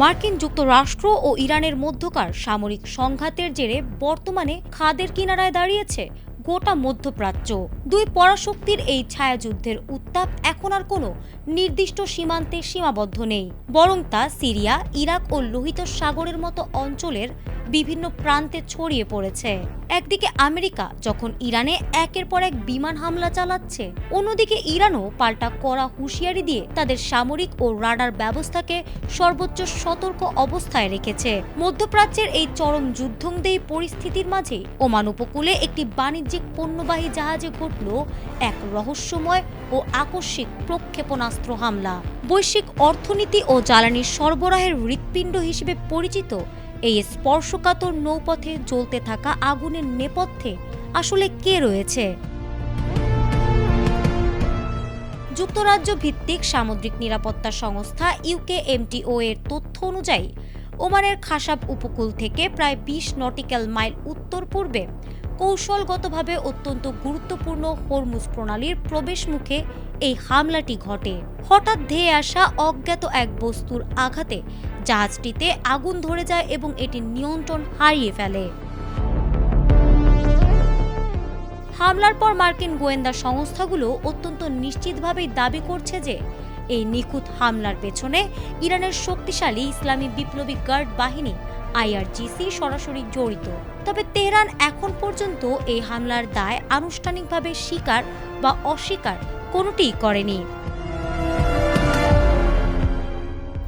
মার্কিন যুক্তরাষ্ট্র ও ইরানের মধ্যকার সামরিক সংঘাতের জেরে বর্তমানে খাদের কিনারায় দাঁড়িয়েছে গোটা মধ্যপ্রাচ্য। দুই পরাশক্তির এই ছায়াযুদ্ধের উত্তাপ এখন আর কোনো নির্দিষ্ট সীমান্তে সীমাবদ্ধ নেই, বরং তা সিরিয়া, ইরাক ও লোহিত সাগরের মতো অঞ্চলের বিভিন্ন প্রান্তে ছড়িয়ে পড়েছে। একদিকে আমেরিকা যখন ইরানে একের পর এক বিমান হামলা চালাচ্ছে, অন্যদিকে ইরানও পাল্টা কড়া হুঁশিয়ারি দিয়ে তাদের সামরিক ও রাডার ব্যবস্থাকে সর্বোচ্চ সতর্ক অবস্থায় রেখেছে। মধ্যপ্রাচ্যের এই চরম যুদ্ধংদেহী পরিস্থিতির মাঝে ওমান উপকূলে একটি বাণিজ্যিক পণ্যবাহী জাহাজে ঘটল এক রহস্যময় ও আকস্মিক প্রক্ষেপণাস্ত্র হামলা। বৈশ্বিক অর্থনীতি ও জ্বালানি সরবরাহের হৃৎপিণ্ড হিসেবে পরিচিত এই স্পর্শকাতর নৌপথে জ্বলতে থাকা আগুনের নেপথ্যে আসলে কে রয়েছে? যুক্তরাজ্য ভিত্তিক সামুদ্রিক নিরাপত্তা সংস্থা UKMTO এর তথ্য অনুযায়ী ওমানের খাসাব উপকূল থেকে প্রায় 20 নটিক্যাল মাইল উত্তর পূর্বে কৌশলগতভাবে অত্যন্ত গুরুত্বপূর্ণ হরমুজ প্রণালীর প্রবেশ মুখে এই হামলাটি ঘটে। হঠাৎ ধেয়ে আসা অজ্ঞাত এক বস্তুর আঘাতে জাহাজটিতে আগুন ধরে যায় এবং এটি নিয়ন্ত্রণ হারিয়ে ফেলে। হামলার পর মার্কিন গোয়েন্দা সংস্থাগুলো অত্যন্ত নিশ্চিতভাবেই দাবি করছে যে এই নিখুঁত হামলার পেছনে ইরানের শক্তিশালী ইসলামী বিপ্লবী গার্ড বাহিনী IRGC সরাসরি জড়িত। তবে তেহরান এখন পর্যন্ত এই হামলার দায় আনুষ্ঠানিকভাবে স্বীকার বা অস্বীকার কোনোটিই করেনি।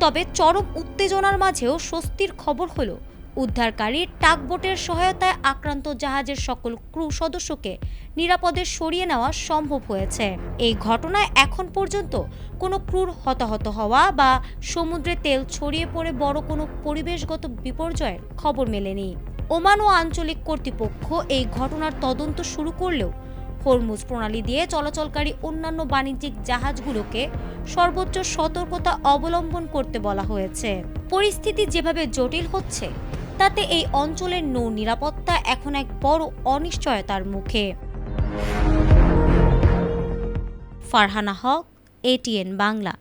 তবে চরম উত্তেজনার মাঝেও স্বস্তির খবর হলো উদ্ধারকারী টাগবোটের সহায়তায় আক্রান্ত জাহাজের সকল ক্রু সদস্যকে নিরাপদে সরিয়ে নেওয়া সম্ভব হয়েছে। এই ঘটনায় এখন পর্যন্ত কোনো ক্রুর হতাহত হওয়া বা সমুদ্রে তেল ছড়িয়ে পড়ে বড় কোনো পরিবেশগত বিপর্যয়ের খবর মেলেনি। ওমান ও আঞ্চলিক কর্তৃপক্ষ এই ঘটনার তদন্ত শুরু করলেও হরমুজ প্রণালী দিয়ে চলাচলকারী অন্যান্য বাণিজ্যিক জাহাজগুলোকে সর্বোচ্চ সতর্কতা অবলম্বন করতে বলা হয়েছে। পরিস্থিতি যেভাবে জটিল হচ্ছে তাতে এই অঞ্চলের নৌ নিরাপত্তা এখন এক বড় অনিশ্চয়তার মুখে। ফারহানা হক, ATN বাংলা।